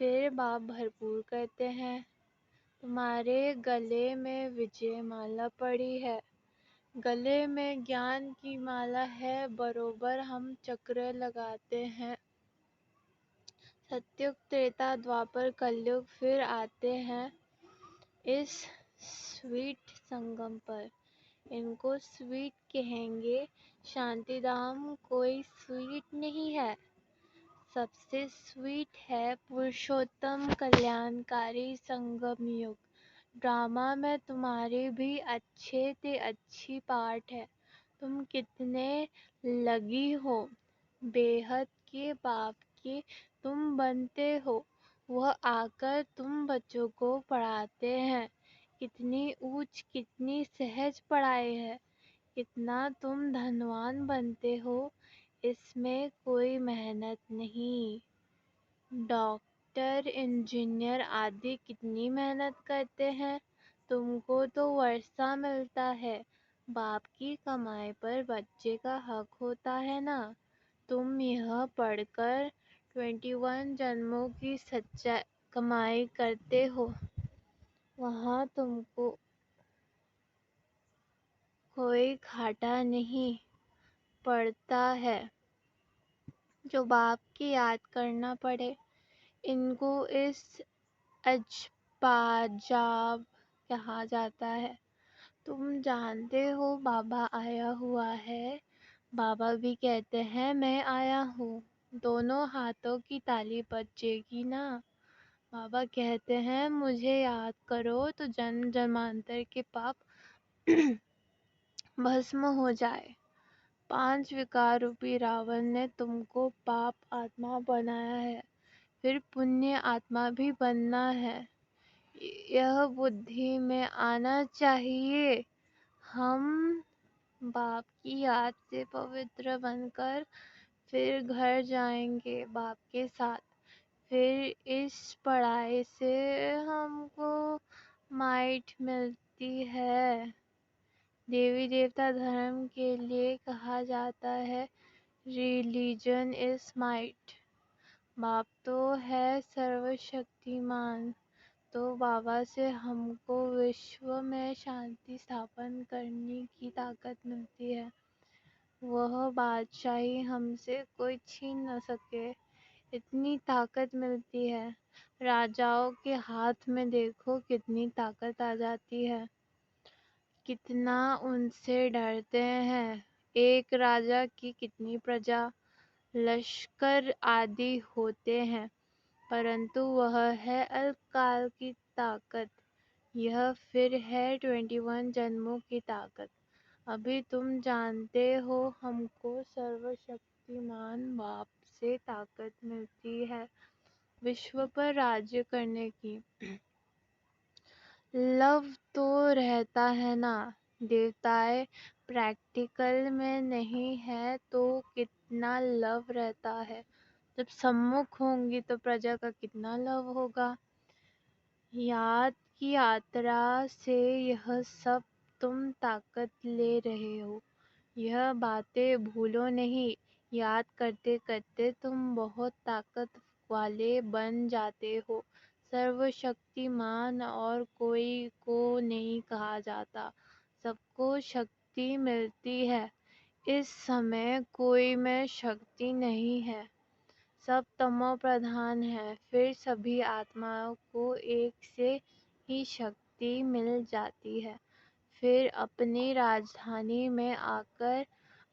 پھر باپ بھرپور کرتے ہیں، تمہارے گلے میں وجے مالا پڑی ہے، گلے میں گیان کی مالا ہے، بروبر ہم چکر لگاتے ہیں۔ ستیگ، تریتا، دوپر، کلیگ پھر آتے ہیں اس سویٹ سنگم پر۔ ان کو سویٹ کہیں گے، شانتی دھام کوئی سویٹ نہیں ہے، سب سے سویٹ ہے پرشوتم کلیانکاری سنگم یگ۔ ڈرامہ میں تمہاری بھی اچھے سے اچھی پارٹ ہے، تم کتنے لگی ہو، بے حد کے باپ کے تم بنتے ہو، وہ آ کر تم بچوں کو پڑھاتے ہیں، کتنی اونچ کتنی سہج پڑھائی ہے، کتنا تم دھنوان بنتے ہو، اس میں کوئی محنت نہیں۔ ڈاکٹر، انجینئر آدی کتنی محنت کرتے ہیں، تم کو تو ورثہ ملتا ہے، باپ کی کمائی پر بچے کا حق ہوتا ہے نا۔ تم یہ پڑھ کر 21 جنموں کی کمائی کرتے ہو، وہاں تم کو کوئی گھاٹا نہیں پڑتا ہے۔ جو باپ کی یاد کرنا پڑے، ان کو اس پاجاب کہا جاتا ہے۔ تم جانتے ہو بابا آیا ہوا ہے، بابا بھی کہتے ہیں میں آیا ہوں، دونوں ہاتھوں کی تالی بجے گی نا۔ بابا کہتے ہیں مجھے یاد کرو تو جنم جنمانتر کے پاپ بھسم ہو جائے۔ 5 وکار روپی راون نے تم کو پاپ آتما بنایا ہے، پھر پنیہ آتما بھی بننا ہے، یہ بدھی میں آنا چاہیے۔ ہم باپ کی یاد سے پوتر بن کر پھر گھر جائیں گے باپ کے ساتھ، پھر اس پڑھائی سے ہم کو مائٹ ملتی ہے۔ دیوی دیوتا دھرم کے لیے کہا جاتا ہے ریلیجن از مائٹ۔ باپ تو ہے سرو شکتیمان، تو بابا سے ہم کو وشو میں شانتی استھاپن کرنے کی طاقت ملتی ہے، وہ بادشاہی ہم سے کوئی چھین نہ سکے، اتنی طاقت ملتی ہے۔ راجاؤں کے ہاتھ میں دیکھو کتنی طاقت آ جاتی ہے، کتنا ان سے ڈرتے ہیں، ایک راجا کی کتنی پرجا، لشکر آدی ہوتے ہیں، پرنتو وہ ہے الپ کال کی طاقت، یہ پھر ہے 21 جنموں کی طاقت۔ ابھی تم جانتے ہو ہم کو سرو شکتیمان باپ سے طاقت ملتی ہے وشو پر راجیہ کرنے کی۔ لو تو رہتا ہے نا، دیوتائیں پریکٹیکل میں نہیں ہے تو کتنا لو رہتا ہے، جب سمکھ ہوں گی تو پرجا کا کتنا لو ہوگا۔ یاد کی یاترا سے یہ سب تم طاقت لے رہے ہو، یہ باتیں بھولو نہیں، یاد کرتے کرتے تم بہت طاقت والے بن جاتے ہو۔ سرو شکتیمان اور کوئی کو نہیں کہا جاتا، سب کو شکتی ملتی ہے، اس سمے کوئی میں شکتی نہیں ہے، سب تمو پردھان ہے، پھر سبھی آتماؤں کو ایک سے ہی شکتی مل جاتی ہے، پھر اپنی راجدھانی میں آ کر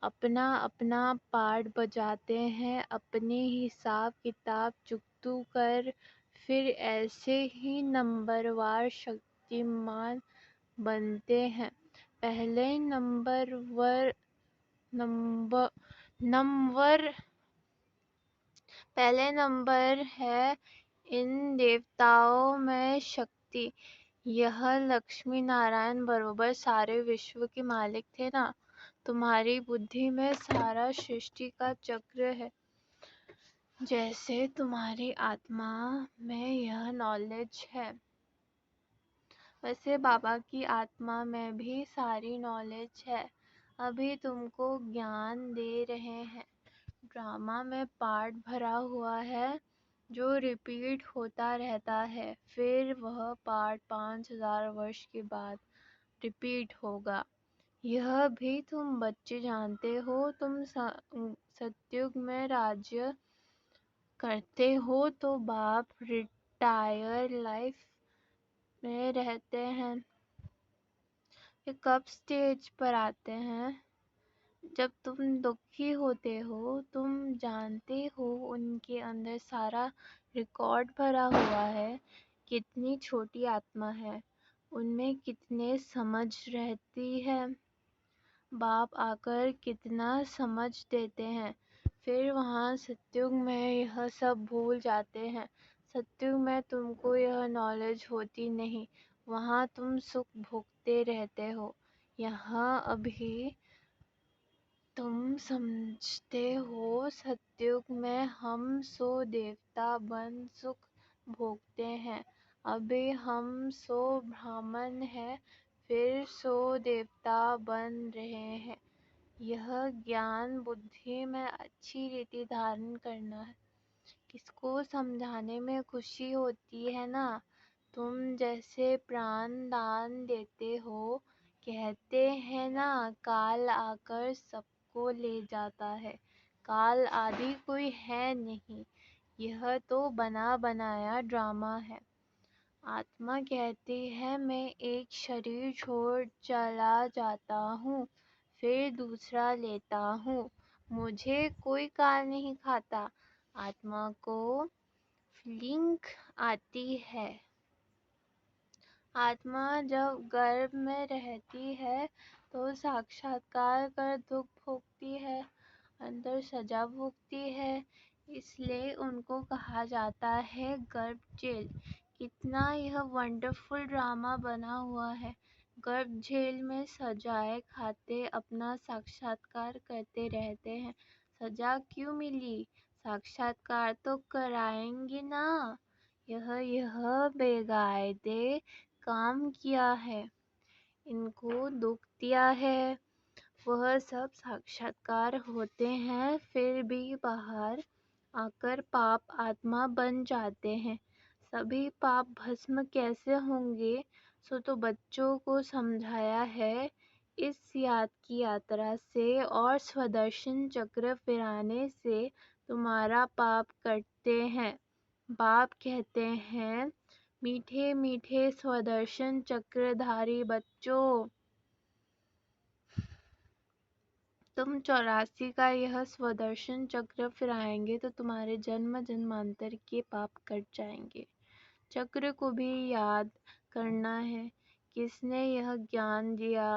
اپنا اپنا پارٹ بجاتے ہیں، اپنی حساب کتاب چکتو کر پھر ایسے ہی نمبر وار شکتیمان بنتے ہیں۔ پہلے نمبر ہے ان دیوتاؤں میں شکتی، یہ لکشمی نارائن بروبر سارے وشو کے مالک تھے نا، تمہاری بدھی میں سارا سرشٹی کا چکر ہے، جیسے تمہاری آتما میں یہ نالج ہے، ویسے بابا کی آتما میں بھی ساری نالج ہے، ابھی تم کو گیان دے رہے ہیں، ڈرامہ میں پارٹ بھرا ہوا ہے، جو ریپیٹ ہوتا رہتا ہے، پھر وہ پارٹ 5000 ورش کے بعد ریپیٹ ہوگا۔ یہ بھی تم بچے جانتے ہو۔ تم ستیگ میں راجیہ کرتے ہو تو باپ ریٹائر لائف میں رہتے ہیں۔ یہ کب سٹیج پر آتے ہیں؟ جب تم دکھی ہوتے ہو۔ تم جانتے ہو ان کے اندر سارا ریکارڈ بھرا ہوا ہے، کتنی چھوٹی آتما ہے، ان میں کتنے سمجھ رہتی ہے۔ باپ آ کر کتنا سمجھ دیتے ہیں، پھر وہاں ستیگ میں یہ سب بھول جاتے ہیں۔ ستیگ میں تم کو یہ نالج ہوتی نہیں، وہاں تم سکھ بھوگتے رہتے ہو۔ یہاں ابھی تم سمجھتے ہو ستیگ میں ہم سو دیوتا بن سکھ بھوگتے ہیں، ابھی ہم سو برہمن ہیں، پھر سو دیوتا بن رہے ہیں۔ یہ گیان بدھی میں اچھی ریتی دھارن کرنا ہے۔ کس کو سمجھانے میں خوشی ہوتی ہے نا؟ تم جیسے پران دان دیتے ہو، کہتے ہیں نا کال آ کر سب کو لے جاتا ہے، کال آدی کوئی ہے نہیں، یہ تو بنا بنایا ڈرامہ ہے۔ آتما کہتی ہے میں ایک شریر چھوڑ چلا جاتا ہوں، پھر دوسرا لیتا ہوں، مجھے کوئی کال نہیں کھاتا۔ آتما کو فیلنگ آتی ہے۔ آتما جب گربھ میں رہتی ہے تو ساکشاتکار کر دکھ بھوگتی ہے، اندر سزا بھوگتی ہے، اس لیے ان کو کہا جاتا ہے گربھ جیل۔ کتنا یہ ونڈرفل ڈرامہ بنا ہوا ہے۔ گربھ جیل میں سزائیں کھاتے اپنا ساکشاتکار کرتے رہتے ہیں۔ سزا کیوں ملی؟ ساکشاتکار تو کرائیں گے نا۔ یہ بےقاعدے کام کیا ہے، ان کو دکھ دیا ہے، وہ سب ساکشاتکار ہوتے ہیں، پھر بھی باہر آ کر پاپ آتما بن جاتے ہیں۔ سبھی پاپ بھسم کیسے ہوں گے؟ سو تو بچوں کو سمجھایا ہے، اس یاد کی یاترا سے اور سودرشن چکر پھرانے سے تمہارا پاپ کٹتے ہیں۔ باپ کہتے ہیں میٹھے میٹھے سودرشن چکر دھاری بچوں، تم 84 کا یہ سودرشن چکر پھرائیں گے تو تمہارے جنم جنمانتر کے پاپ کٹ جائیں گے۔ چکر کو بھی یاد کرنا ہے، کس نے یہ گیان دیا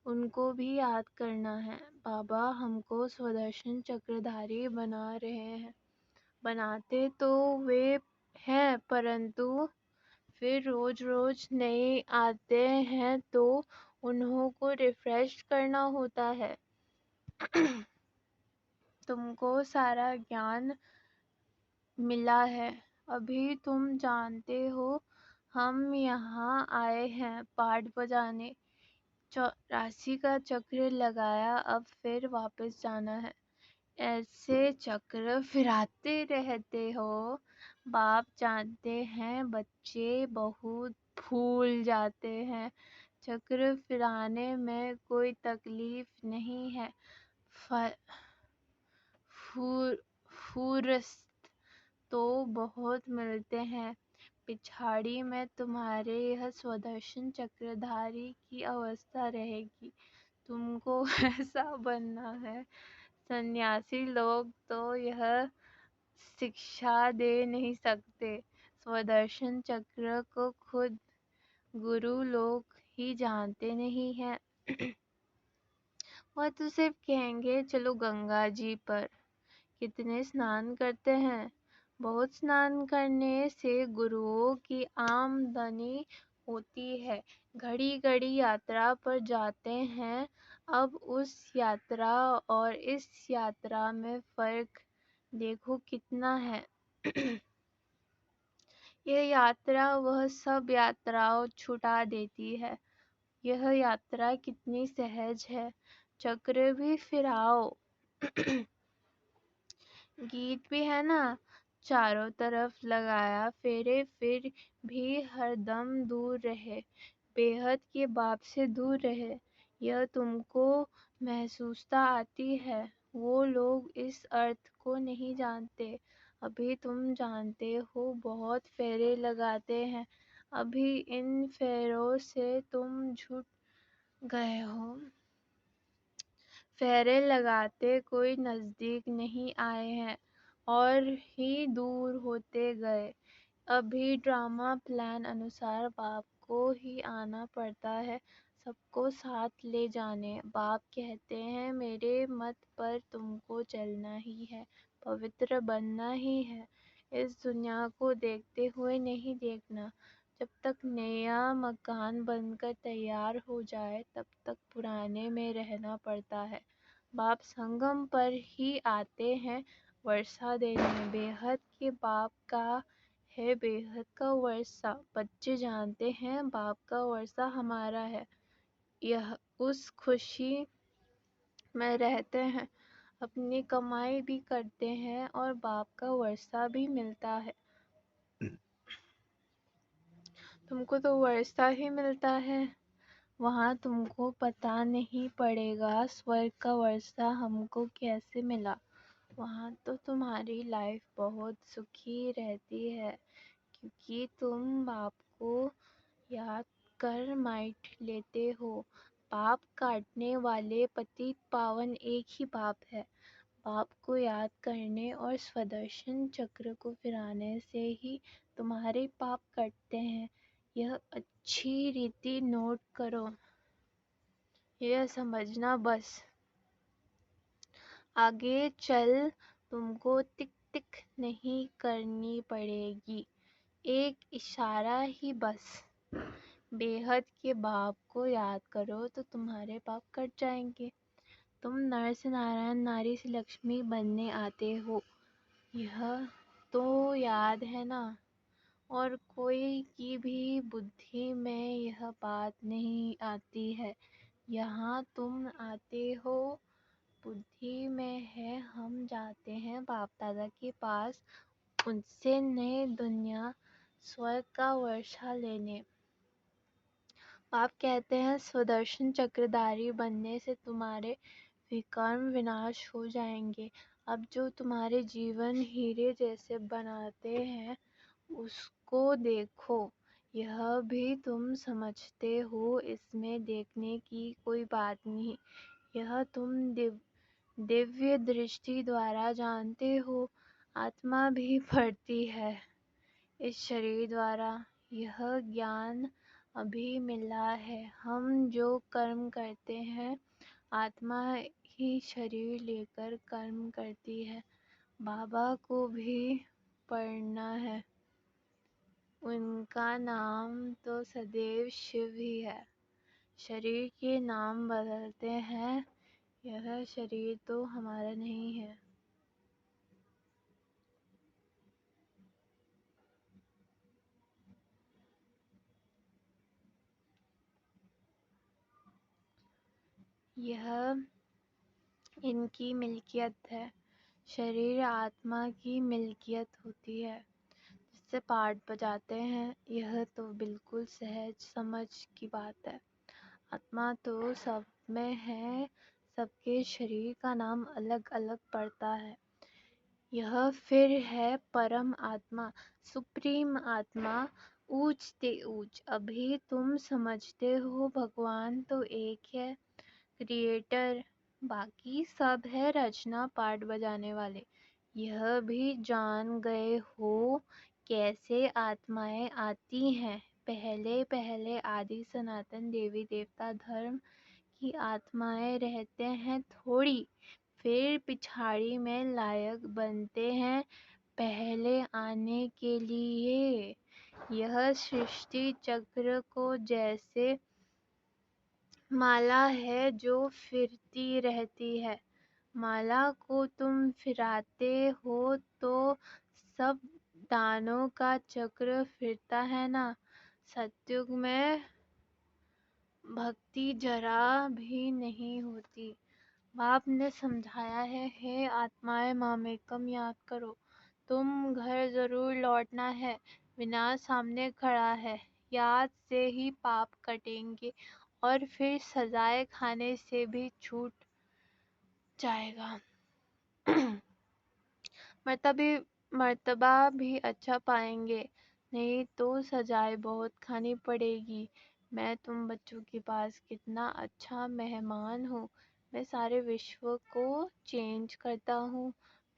ان کو بھی یاد کرنا ہے۔ بابا ہم کو سودرشن چکر دھاری بنا رہے ہیں، بناتے تو وہ ہیں پرنتو پھر روز روز نئے آتے ہیں تو انہوں کو ریفریش کرنا ہوتا ہے۔ تم کو سارا گیان ملا ہے، ابھی تم جانتے ہو ہم یہاں آئے ہیں پاٹ بجانے۔ 84 کا چکر لگایا، اب پھر واپس جانا ہے۔ ایسے چکر پھراتے رہتے ہو۔ باپ جانتے ہیں بچے بہت بھول جاتے ہیں، چکر پھرانے میں کوئی تکلیف نہیں ہے۔ فورسٹ تو بہت ملتے ہیں، پچھاڑی میں تمہارے یہ سودرشن چکر دھاری کی اوستھا رہے گی، تم کو ایسا بننا ہے۔ سنیاسی لوگ تو یہ سکشا دے نہیں سکتے، سودرشن چکر کو خود گرو لوگ ہی جانتے نہیں ہیں۔ وہ تو صرف کہیں گے چلو گنگا جی پر۔ کتنے اسنان کرتے ہیں؟ بہت اسنان کرنے سے گروؤں کی آمدنی ہوتی ہے، گھڑی گھڑی یاترا پر جاتے ہیں۔ اب اس یاترا اور اس یاترا میں فرق دیکھو کتنا ہے۔ یہ یاترا وہ سب یاتراؤں چھٹا دیتی ہے، یہ یاترا کتنی سہج ہے۔ چکر بھی پھراؤ، گیت بھی ہے نا، چاروں طرف لگایا پھیرے پھر بھی ہر دم دور رہے، بے حد کے باپ سے دور رہے۔ یہ تم کو محسوستا آتی ہے، وہ لوگ اس ارتھ کو نہیں جانتے، ابھی تم جانتے ہو، بہت پھیرے لگاتے ہیں، ابھی ان پھیروں سے تم جھٹ گئے ہو۔ پھیرے لگاتے کوئی نزدیک نہیں آئے ہیں اور ہی دور ہوتے گئے۔ ابھی ڈرامہ پلان انوسار باپ کو ہی آنا پڑتا ہے سب کو ساتھ لے جانے۔ باپ کہتے ہیں میرے مت پر تم کو چلنا ہی ہے، پوتر بننا ہی ہے، اس دنیا کو دیکھتے ہوئے نہیں دیکھنا۔ جب تک نیا مکان بن کر تیار ہو جائے تب تک پرانے میں رہنا پڑتا ہے۔ باپ سنگم پر ہی آتے ہیں ورثہ دینے، بے حد کے باپ کا ہے بے حد کا ورثہ، بچے جانتے ہیں باپ کا ورثہ ہمارا ہے، یہ اس خوشی میں رہتے ہیں، اپنی کمائی بھی کرتے ہیں اور باپ کا ورثہ بھی ملتا ہے۔ تم کو تو ورثہ ہی ملتا ہے، وہاں تم کو پتہ نہیں پڑے گا سورگ کا ورثہ ہم کو کیسے ملا، وہاں تو تمہاری لائف بہت سکھی رہتی ہے، کیونکہ تم باپ کو یاد کر مائٹ لیتے ہو۔ پاپ کاٹنے والے پتیت پاون ایک ہی باپ ہے، باپ کو یاد کرنے اور سودرشن چکر کو پھرانے سے ہی تمہارے پاپ کٹتے ہیں، یہ اچھی ریتی نوٹ کرو، یہ سمجھنا بس۔ آگے چل تم کو ٹک ٹک نہیں کرنی پڑے گی، ایک اشارہ ہی بس، بے حد کے باپ کو یاد کرو تو تمہارے پاپ کٹ جائیں گے۔ تم نر سے نارائن، ناری سے لکشمی بننے آتے ہو، یہ تو یاد ہے نا، اور کوئی کی بھی بدھی میں یہ بات نہیں آتی ہے، یہاں تم آتے ہو بدھی میں ہے، ہم جاتے ہیں باپ دادا کے پاس ان سے نئے دنیا سورگ کا ورثہ لینے۔ باپ کہتے ہیں سودرشن چکردھاری بننے سے تمہارے وکرم وناش ہو جائیں گے، اب جو تمہارے جیون ہیرے جیسے بناتے ہیں اس کو دیکھو، یہ بھی تم سمجھتے ہو، اس میں دیکھنے کی کوئی بات نہیں، یہ تم دیویہ درشٹی دوارا جانتے ہو، آتما بھی پڑھتی ہے اس شریر دوارا، یہ گیان ابھی ملا ہے، ہم جو کرم کرتے ہیں آتما ہی شریر لے کر کرم کرتی ہے، بابا کو بھی پڑھنا ہے، ان کا نام تو سدیو شیو ہی ہے، شریر کے نام بدلتے ہیں، یہ شریر تو ہمارا نہیں ہے۔ یہ ان کی ملکیت ہے، شریر آتما کی ملکیت ہوتی ہے، جس سے پاٹ بجاتے ہیں، یہ تو بالکل سہج سمجھ کی بات ہے، آتما تو سب میں ہے، سب کے شریر کا نام الگ الگ پڑتا ہے، یہ پھر ہے پرم آتما، سپریم آتما، اونچ سے اونچ، ابھی تم سمجھتے ہو بھگوان تو ایک ہے، کریٹر، باقی سب ہے رچنا پاٹ بجانے والے، یہ بھی جان گئے ہو کیسے آتمائیں آتی ہیں، پہلے پہلے آدی سناتن دیوی دیوتا دھرم کی آتمائیں رہتے ہیں تھوڑی، پھر پچھاڑی میں لائق بنتے ہیں پہلے آنے کے لیے، یہ سرشٹی چکر کو جیسے مالا ہے جو پھرتی رہتی ہے، مالا کو تم پھراتے ہو تو سب دانوں کا چکر پھرتا ہے نا، ستیگ میں بھکتی ذرا بھی نہیں ہوتی۔ باپ نے سمجھایا ہے، ہے آتمائے مامیکم یاد کرو، تم گھر ضرور لوٹنا ہے، وناش سامنے کھڑا ہے، یاد سے ہی پاپ کٹیں گے اور پھر سزائے کھانے سے بھی چھوٹ جائے گا۔ مرتبہ بھی اچھا پائیں گے، نہیں تو سزائے بہت کھانی پڑے گی۔ میں تم بچوں کے پاس کتنا اچھا مہمان ہوں، میں سارے وشو کو چینج کرتا ہوں،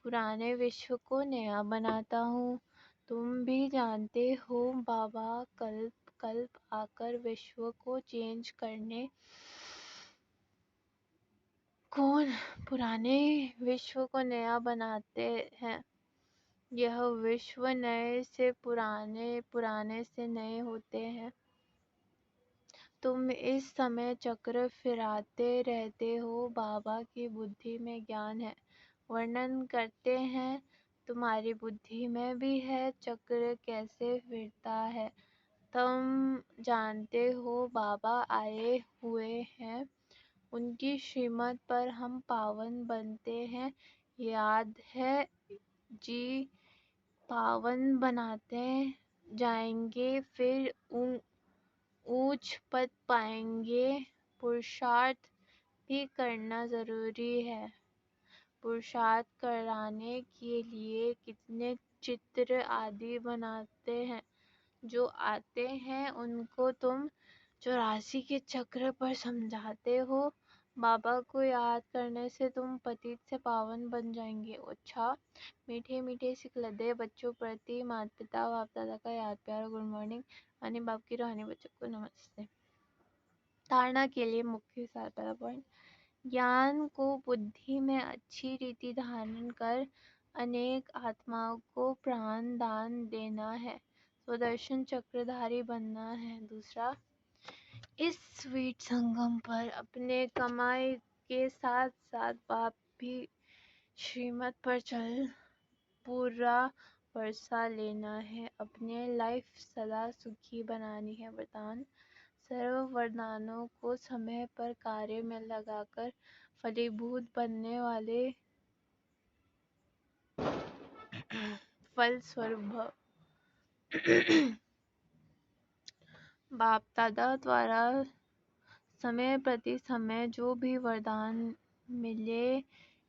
پرانے وشو کو نیا بناتا ہوں۔ تم بھی جانتے ہو بابا، کلپ آ کر وشو کو چینج کرنے کون پرانے وشو کو نیا بناتے ہیں؟ یہ وشو نئے سے پرانے، پرانے سے نئے ہوتے ہیں۔ تم اس سمے چکر پھراتے رہتے ہو، بابا کی بدھی میں گیان ہے، ورنن کرتے ہیں تمہاری بدھی میں بھی ہے، چکر کیسے پھرتا ہے۔ تم جانتے ہو بابا آئے ہوئے ہیں، ان کی شریمت پر ہم پاون بنتے ہیں، یاد ہے جی؟ پاون بناتے جائیں گے، پھر اونچ پد پائیں گے۔ پرشارتھ بھی کرنا ضروری ہے۔ پرشارتھ کرانے کے لیے کتنے چتر آدی بناتے ہیں، جو آتے ہیں ان کو تم 84 کے چکر پر سمجھاتے ہو۔ بابا کو یاد کرنے سے تم پتیت سے پاون بن جائیں گے۔ اچھا میٹھے میٹھے سکھلدے بچوں پرتی ماتا پتا باپ دادا کا یاد پیار اور گڈ مارننگ۔ رانی باپ کی روحانی بچوں کو نمستے۔ دھارنا کے لیے مکھی سار پہلا پوائنٹ، گیان کو بدھی میں اچھی ریتی دھارن کر انیک آتماؤں کو پران دان دینا ہے، سودرشن چکردھاری بننا ہے۔ دوسرا، اس سویٹ سنگم پر اپنے کمائی کے ساتھ ساتھ باپ بھی شریمت پر چل پورا ورثہ لینا ہے، اپنی لائف سدا سکھی بنانی ہے۔ وردان، سرو وردانوں کو سمے پر کاریہ میں لگا کر پھلیبھوت بننے والے پھل سوروپ بھو۔ باپ دادا دوارا سمے پرتی سمے جو بھی وردان ملے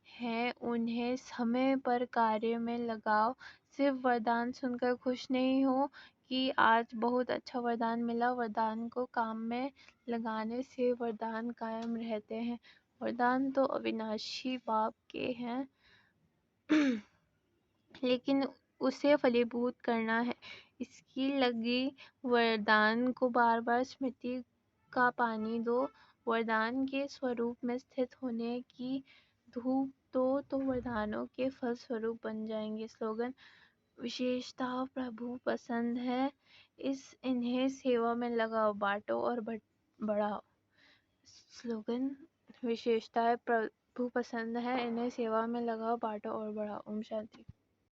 ہیں انہیں سمے پر کاریہ میں لگاؤ۔ صرف وردان سن کر خوش نہیں ہو کہ آج بہت اچھا وردان ملا، وردان کو کام میں لگانے سے وردان قائم رہتے ہیں۔ وردان تو اویناشی باپ کے ہیں، لیکن اسے پھلیبھوت کرنا ہے، اس کی لگی وردان کو بار بار اسمرتی کا پانی دو، وردان کے سوروپ میں ستھت ہونے کی دھوپ دو تو وردانوں کے پھل سوروپ بن جائیں گے۔ سلوگن، وشیشتا پربھو پسند ہے، انہیں سیوا میں لگاؤ، بانٹو اور بڑھاؤ۔ سلوگن، وشیشتا پربھو پسند ہے، انہیں سیوا میں لگاؤ، بانٹو اور بڑھاؤ۔ اوم شانتی۔